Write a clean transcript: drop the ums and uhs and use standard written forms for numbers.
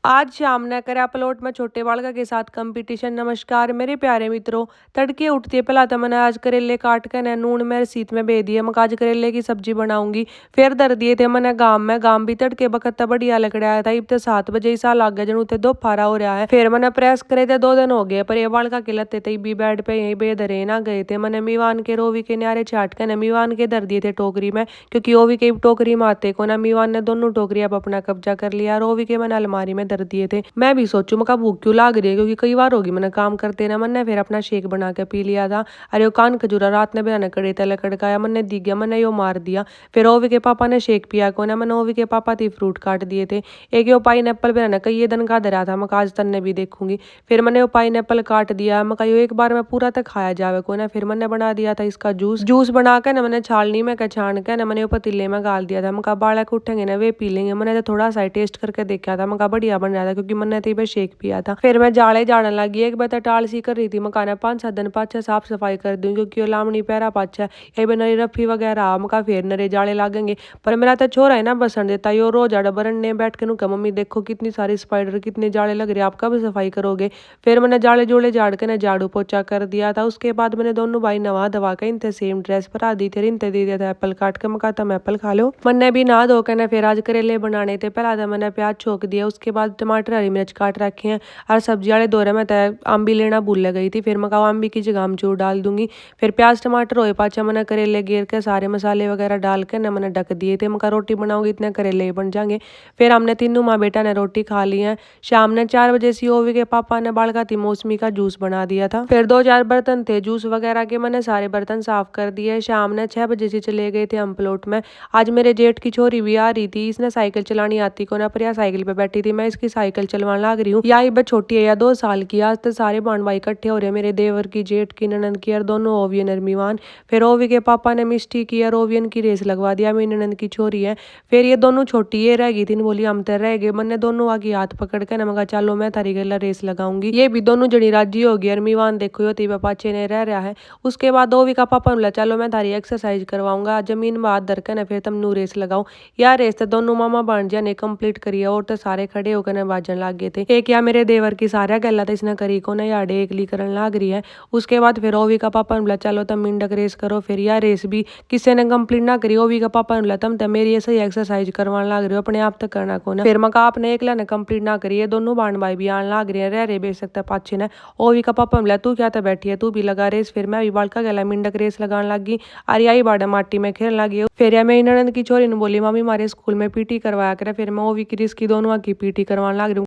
आज शाम ने करे अपलोड में छोटे बालका के साथ कंपटीशन। नमस्कार मेरे प्यारे मित्रों। तड़के उठते पहला तो मैंने आज करेले काट के न नून में सीत में भेज दिए। मैं आज करेले की सब्जी बनाऊंगी। फिर धर दिए थे मैंने गाम भी तड़के बकत बढ़िया लग रहा है था। इब तो 7 बजे सा लग गया जनू दो फारा हो रहा है। फिर मैंने प्रेस करे थे 2 दिन हो गए पर ये बालका के लते थे भी बेड पे यहीं बेधरे ना गए थे। मैंने मीवान के रोवी के न्यारे छाट के न मीवान के धर दिए थे टोकरी में, क्योंकि ओवी के टोकरी में आते को ना मीवान ने दोनों टोकरी अब अपना कब्जा कर लिया। रोवी के मैंने अलमारी में धर दिए थे। मैं भी सोचू मैं भूख क्यों लाग रही है, क्योंकि कई बार होगी मैंने काम करते ना मैंने फिर अपना शेक बना के पी लिया था। अरे वो कान खजूरा रात ने बिना कड़े तले कड़काया मैंने दी गया, मैंने यो मार दिया। फिर ओवी के पापा ने शेक पिया को ना मैंने ओवी के पापा थी फ्रूट काट दिए थे। एक यो पाइन एप्पल बिना कई ये दिन का धरा था, मैं आज तन्ने भी देखूंगी। फिर मैंने वो पाइन एप्पल काट दिया। मैं कही एक बार में पूरा तक खाया जावे को ना। फिर मैंने बना दिया था इसका जूस। जूस बना के ना मैंने छालनी में छान के ना मैंने वो पतीले में गाल दिया था। मैं बालक उठेंगे ना वे पी लेंगे। मैंने तो थोड़ा सा टेस्ट करके देखा था, मैं बढ़िया बन रहा था, क्योंकि मैंने तो शेक पिया था। फिर मैं जाड़े जाने लगी। एक बार टाल सी कर रही थी मकाना 5-7 दिन पाछा साफ सफाई कर दूं, क्योंकि लामनी पैरा पाछा यही नरी रफी वगैरह मका फिर नरे जाड़े लागेंगे। पर मेरा तो छोरा है ना बसन देता यो रोज आड़ा बरन्ने बैठ के नुका मम्मी देखो कितनी सारी स्पाइडर कितने जाड़े लग रहे, आप कब सफाई करोगे। फिर मैंने जाड़े जोड़े झाड़ के ना झाड़ू पोछा कर दिया था। उसके बाद मैंने दोनों भाई नवा धवा के इनते सेम ड्रेस पर आ दी थे। इनते दे दिया था एप्पल काट के, मका तुम एप्पल खा लो। मैंने भी नहा धो के ना फिर आज करेले बनाने थे। पहला था मैंने प्याज छोक दिया, उसके बाद टमाटर हरी मिर्च काट रखे हैं। और सब्जी वाले दौरे में तय आम भी लेना भूल गई थी। फिर मैं कहा आम भी की जगह आमचूर डाल दूंगी। फिर प्याज टमाटर होए पाछा मैंने करेले घेर के सारे मसाले वगैरह डाल के ना मैंने ढक दिए थे। मैं रोटी बनाऊंगी इतने करेले बन जाएंगे। फिर हमने तीनों माँ बेटा ने रोटी खा ली है। शाम ने 4 बजे सी ओवी के पापा ने बालका थी मौसमी का जूस बना दिया था। फिर 2-4 बर्तन थे जूस वगैरह के, मैंने सारे बर्तन साफ कर दिए। शाम ने 6 बजे से चले गए थे हम प्लॉट में। आज मेरे जेठ की छोरी भी आ रही थी। इसने साइकिल चलानी आती को ना, पर यह साइकिल पे बैठी थी, मैं इसकी साइकिल चलवाने लग रही हूँ। या ये छोटी है या 2 साल की। आज तो सारे बहन भाई इकट्ठे हो रहे, मेरे देवर की, जेठ की, ननद की और दोनों ओवियन और मीवान। फिर ओवी के पापा ने मिष्टी की और ओवियन की रेस लगवा दिया, मेरी ननद की छोरी है। फिर ये दोनों छोटी ये रह गई थी, बोली हम तो रह गए। मैंने दोनों आगे हाथ पकड़ के ना मगा चलो मैं थारी गला रेस लगाऊंगी। ये भी दोनों जनी राजी हो गई और मीवान देखो यो तीबा पाछे ने रह रहा है। उसके बाद ओवी का पापा बोला चलो मैं थारी एक्सरसाइज करवाऊंगा, जमीन में हाथ धर के ना फिर तुम नू रेस लगाओ। यार रेस तो दोनों मामा भांजिया ने कंप्लीट करी है, और तो सारे खड़े होकर ना बाजन लग गए थे। एक या मेरे देवर की सारा गला तो इसने करी को ना याडे एकली करन लाग रही है। उसके बाद फिर ओवी का पापा ने बोला चलो तुम मिंडक रेस करो। फिर यह रेस भी किसी ने कंप्लीट ना करी। ओवी का पापा ने बोला तुम तो मेरी ऐसे ही एक्सरसाइज करवाने लाग रहे हो, अपने आप तक करना को ना। फिर मका आपने एकला ने कंप्लीट ना करी है, दोनों बाण भाई भी आने लाग रहे हैं, रह रहे बेच सकता पाछे ने। ओवी का पापा ने बोला तू क्या तो बैठी है, तू भी लगा रेस। फिर मैं भी बालका गला मिंडक रेस लगाने लगी। और यही बाड़ा माटी में खेलने लगी। फिर या मेरी ननद की छोरी ने बोली मामी हमारे स्कूल में पीटी करवाया करे। फिर मैं ओवी की रिस की दोनों की पीटी करवाने लग रही हूँ।